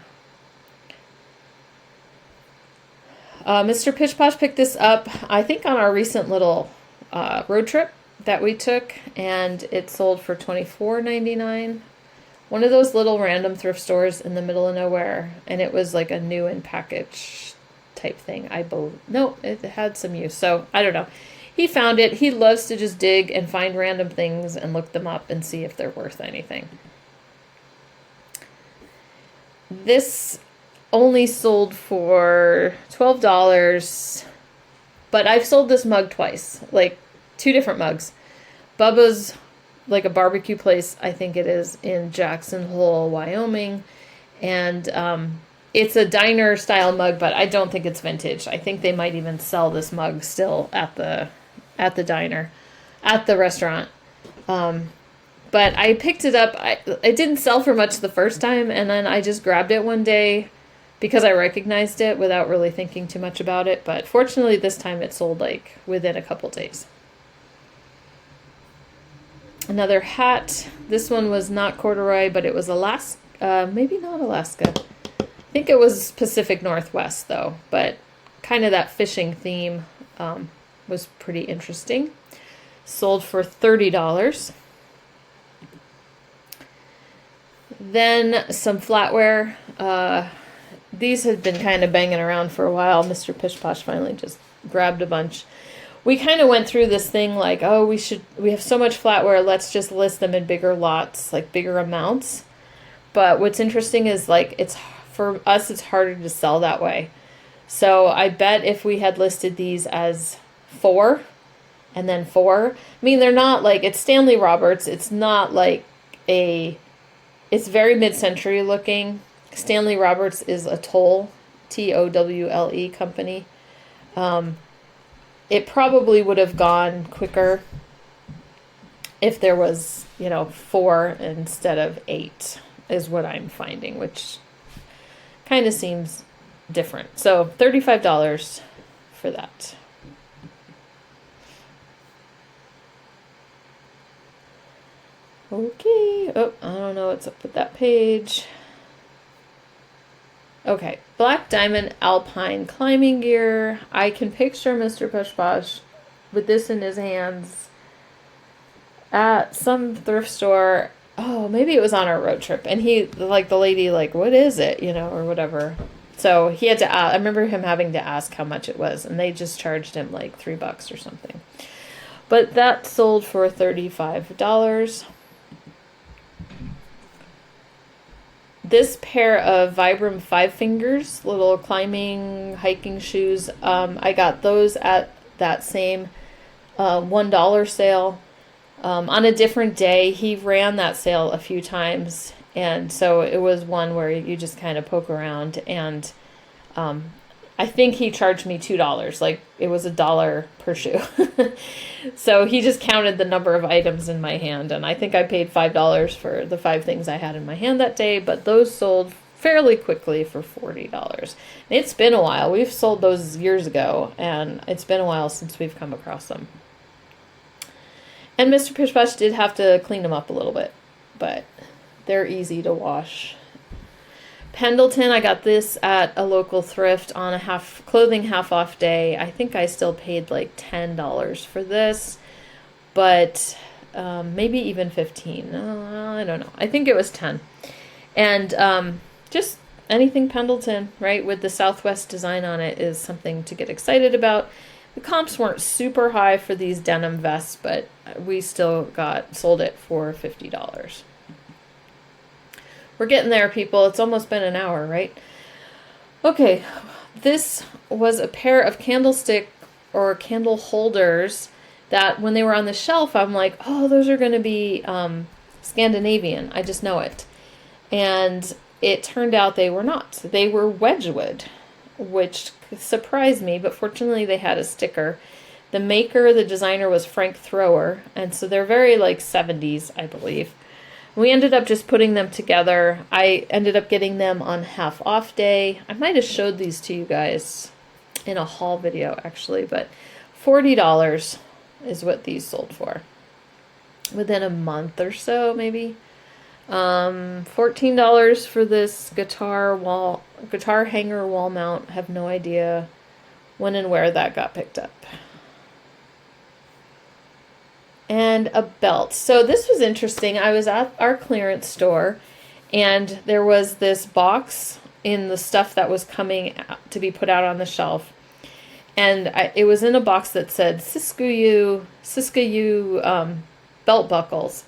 Mr. Pitch Posh picked this up, I think, on our recent little road trip that we took, and it sold for $24.99. One of those little random thrift stores in the middle of nowhere, and it was like a new in package type thing. No, it had some use, so I don't know. He found it. He loves to just dig and find random things and look them up and see if they're worth anything. This only sold for $12, but I've sold this mug twice, like 2 different mugs. Bubba's, like a barbecue place, I think it is, in Jackson Hole, Wyoming, and it's a diner style mug, but I don't think it's vintage. I think they might even sell this mug still at the diner, at the restaurant. But I picked it up. It didn't sell for much the first time, and then I just grabbed it one day because I recognized it without really thinking too much about it. But fortunately, this time it sold like within a couple days. Another hat. This one was not corduroy, but it was Alaska. Maybe not Alaska. I think it was Pacific Northwest, though. But kind of that fishing theme was pretty interesting. Sold for $30. Then some flatware. These had been kind of banging around for a while. Mr. Pish Posh finally just grabbed a bunch. We kind of went through this thing like, oh, we have so much flatware, let's just list them in bigger lots, like bigger amounts. But what's interesting is like for us it's harder to sell that way. So I bet if we had listed these as 4 and then 4, I mean, they're not like, it's Stanley Roberts, it's not like it's very mid-century looking. Stanley Roberts is a toll, Towle company. It probably would have gone quicker if there was, 4 instead of 8 is what I'm finding, which kind of seems different. So $35 for that. Okay. Oh, I don't know what's up with that page. Okay. Black Diamond Alpine climbing gear. I can picture Mr. Push Posh with this in his hands at some thrift store. Oh, maybe it was on our road trip. And he, like, the lady, like, what is it? You know, or whatever. So he had to ask. I remember him having to ask how much it was. And they just charged him like $3 or something. But that sold for $35. This pair of Vibram 5 Fingers, little climbing, hiking shoes, I got those at that same $1 sale. On a different day, he ran that sale a few times, and so it was one where you just kind of poke around, and I think he charged me $2, like it was $1 per shoe. So he just counted the number of items in my hand, and I think I paid $5 for the 5 things I had in my hand that day, but those sold fairly quickly for $40. It's been a while. We've sold those years ago, and it's been a while since we've come across them. And Mr. Pish Posh did have to clean them up a little bit, but they're easy to wash. Pendleton, I got this at a local thrift on a clothing half off day. I think I still paid like $10 for this, but maybe even 15. I don't know. I think it was 10. And just anything Pendleton, right, with the Southwest design on it is something to get excited about. The comps weren't super high for these denim vests, but we still sold it for $50. We're getting there, people. It's almost been an hour, right? Okay, this was a pair of candlestick or candle holders that when they were on the shelf, I'm like, oh, those are going to be Scandinavian. I just know it. And it turned out they were not. They were Wedgwood, which surprised me, but fortunately they had a sticker. The designer was Frank Thrower, and so they're very like 70s, I believe. We ended up just putting them together. I ended up getting them on half off day. I might have showed these to you guys in a haul video actually, but $40 is what these sold for. Within a month or so, maybe. $14 for this guitar hanger wall mount. Have no idea when and where that got picked up. And a belt. So this was interesting. I was at our clearance store, and there was this box in the stuff that was coming to be put out on the shelf. And it was in a box that said Siskiyou belt buckles.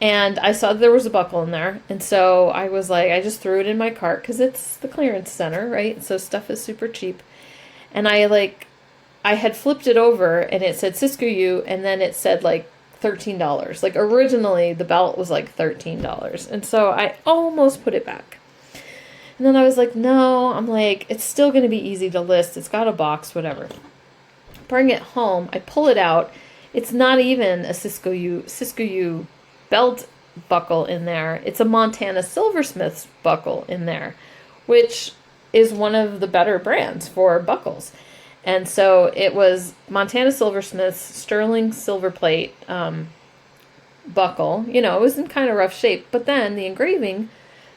And I saw there was a buckle in there. And so I was like, I just threw it in my cart because it's the clearance center, right? So stuff is super cheap. And I had flipped it over and it said Siskiyou, and then it said like $13. Like originally the belt was like $13. And so I almost put it back. And then I was like, no, I'm like, it's still going to be easy to list. It's got a box, whatever. Bring it home. I pull it out. It's not even a Siskiyou belt buckle in there. It's a Montana Silversmith's buckle in there, which is one of the better brands for buckles. And so it was Montana Silversmith's sterling silver plate buckle. You know, it was in kind of rough shape. But then the engraving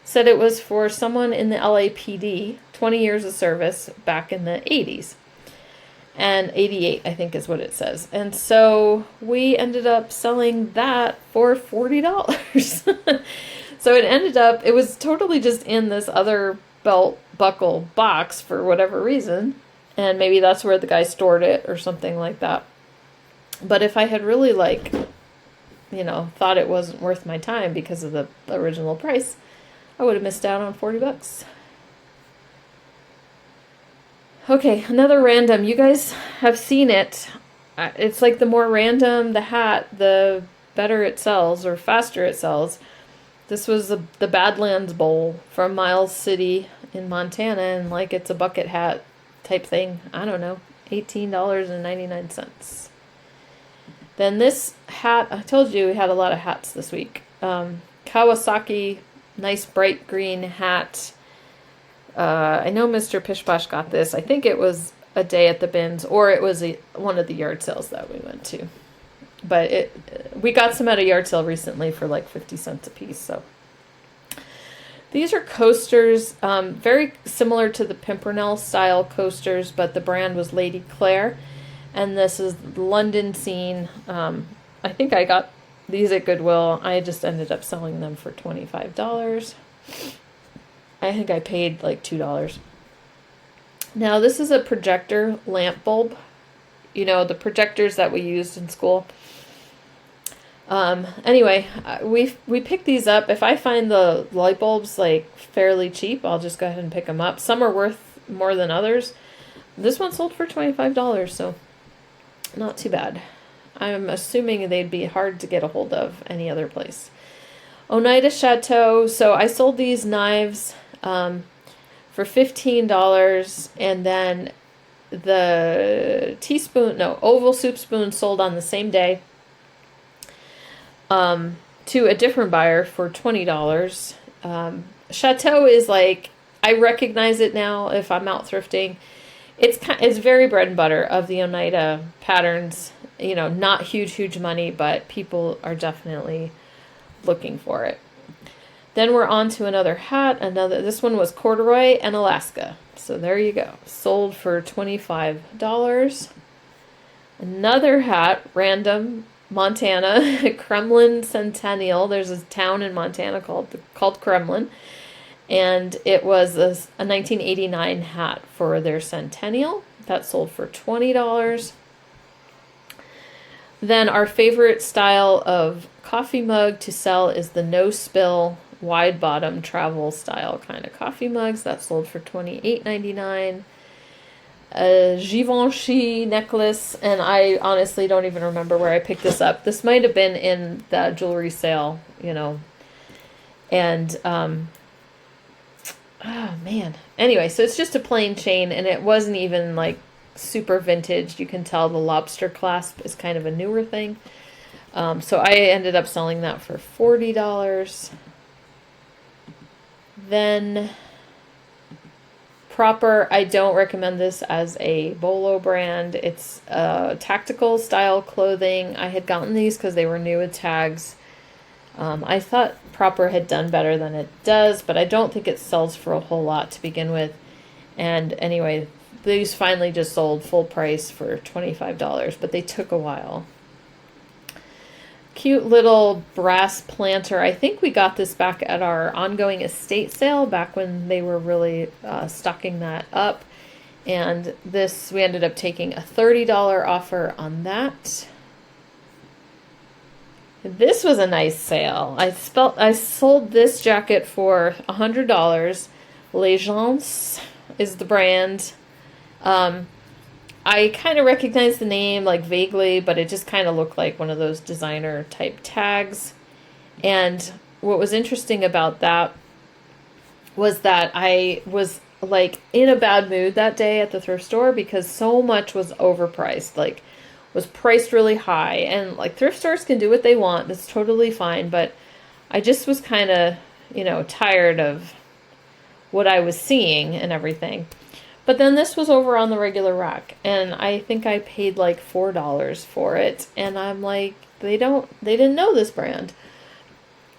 said it was for someone in the LAPD, 20 years of service back in the 80s. And 88, I think is what it says. And so we ended up selling that for $40. So it was totally just in this other belt buckle box for whatever reason. And maybe that's where the guy stored it or something like that. But if I had really thought it wasn't worth my time because of the original price, I would have missed out on $40. Okay, another random. You guys have seen it. It's like the more random the hat, the better it sells or faster it sells. This was the Badlands Bowl from Miles City in Montana, and like it's a bucket hat type thing. I don't know, $18.99. Then this hat, I told you we had a lot of hats this week. Kawasaki, nice bright green hat. I know Mr. Pishposh got this. I think it was a day at the bins, or it was one of the yard sales that we went to. But we got some at a yard sale recently for like 50 cents a piece. So these are coasters, very similar to the Pimpernel style coasters, but the brand was Lady Claire. And this is London Scene. I think I got these at Goodwill. I just ended up selling them for $25. I think I paid like $2. Now this is a projector lamp bulb. You know, the projectors that we used in school. Anyway, we picked these up. If I find the light bulbs like fairly cheap, I'll just go ahead and pick them up. Some are worth more than others. This one sold for $25, so not too bad. I'm assuming they'd be hard to get a hold of any other place. Oneida Chateau. So I sold these knives for $15, and then the oval soup spoon sold on the same day to a different buyer for $20. Chateau is like, I recognize it now if I'm out thrifting. It's very bread and butter of the Oneida patterns. You know, not huge money, but people are definitely looking for it. Then we're on to another hat. This one was corduroy and Alaska. So there you go. Sold for $25. Another hat, random, Montana, Kremlin Centennial. There's a town in Montana called Kremlin. And it was a 1989 hat for their centennial. That sold for $20. Then our favorite style of coffee mug to sell is the no-spill, wide-bottom travel style kind of coffee mugs. That sold for $28.99. A Givenchy necklace, and I honestly don't even remember where I picked this up. This might have been in the jewelry sale, you know. And, oh man. Anyway, so it's just a plain chain, and it wasn't even like super vintage. You can tell the lobster clasp is kind of a newer thing. So I ended up selling that for $40. Then Proper, I don't recommend this as a Bolo brand. It's tactical style clothing. I had gotten these because they were new with tags. I thought Proper had done better than it does, but I don't think it sells for a whole lot to begin with. And anyway, these finally just sold full price for $25, but they took a while. Cute little brass planter. I think we got this back at our ongoing estate sale back when they were really stocking that up. And this, we ended up taking a $30 offer on that. This was a nice sale. I sold this jacket for $100. Legence is the brand. I kind of recognize the name like vaguely, but it just kind of looked like one of those designer type tags. And what was interesting about that was that I was like in a bad mood that day at the thrift store because so much was overpriced, like was priced really high. And like thrift stores can do what they want. That's totally fine. But I just was kind of, you know, tired of what I was seeing and everything. But then this was over on the regular rack, and I think I paid like $4 for it. And I'm like, they didn't know this brand.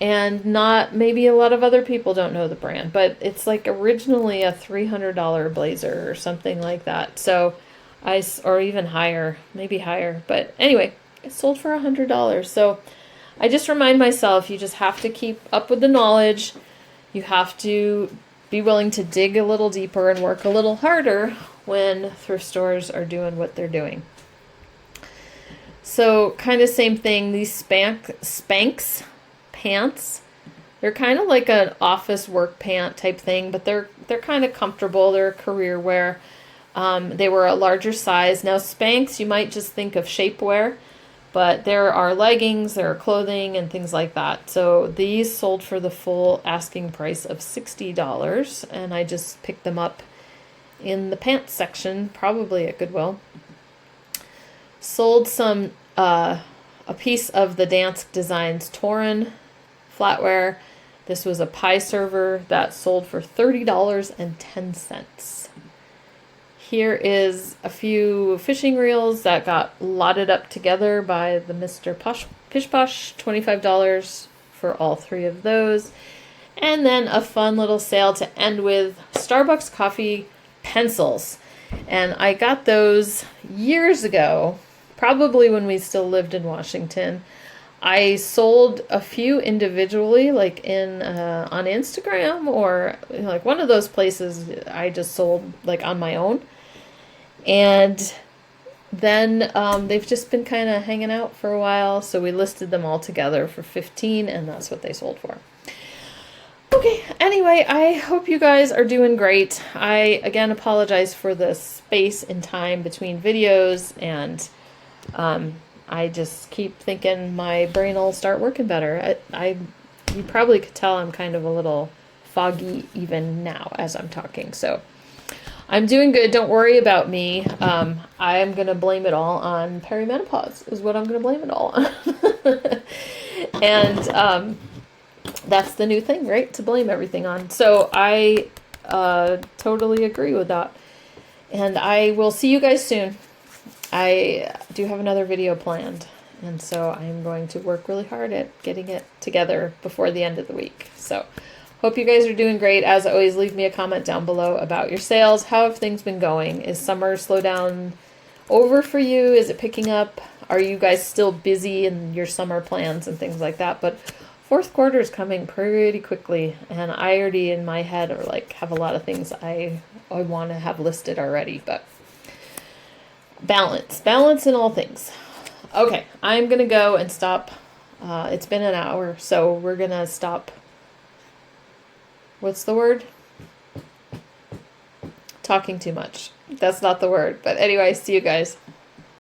And maybe a lot of other people don't know the brand, but it's like originally a $300 blazer or something like that. So or even higher, maybe higher. But anyway, it sold for $100. So I just remind myself, you just have to keep up with the knowledge. You have to be willing to dig a little deeper and work a little harder when thrift stores are doing what they're doing. So kind of same thing, these Spanx pants, they're kind of like an office work pant type thing, but they're kind of comfortable. They're career wear. They were a larger size. Now Spanx, you might just think of shapewear, but there are leggings, there are clothing, and things like that. So these sold for the full asking price of $60, and I just picked them up in the pants section, probably at Goodwill. Sold some, a piece of the Dansk Designs Torin flatware. This was a pie server that sold for $30.10. Here is a few fishing reels that got lotted up together by the Mr. Pish Posh, $25 for all 3 of those. And then a fun little sale to end with, Starbucks coffee pencils. And I got those years ago, probably when we still lived in Washington. I sold a few individually, like on Instagram, or like one of those places I just sold like on my own. And then they've just been kind of hanging out for a while, so we listed them all together for $15, and that's what they sold for. Okay, anyway, I hope you guys are doing great. I, again, apologize for the space and time between videos, and I just keep thinking my brain will start working better. You probably could tell I'm kind of a little foggy even now as I'm talking, so I'm doing good. Don't worry about me. I'm going to blame it all on perimenopause is what I'm going to blame it all on. And that's the new thing, right? To blame everything on. So I totally agree with that. And I will see you guys soon. I do have another video planned. And so I'm going to work really hard at getting it together before the end of the week. So hope you guys are doing great. As always, leave me a comment down below about your sales. How have things been going? Is summer slowdown over for you? Is it picking up? Are you guys still busy in your summer plans and things like that? But fourth quarter is coming pretty quickly, and I already in my head are like have a lot of things I want to have listed already. But balance in all things. Okay, I'm gonna go and stop. It's been an hour, so we're gonna stop. What's the word? Talking too much. That's not the word. But anyway, see you guys.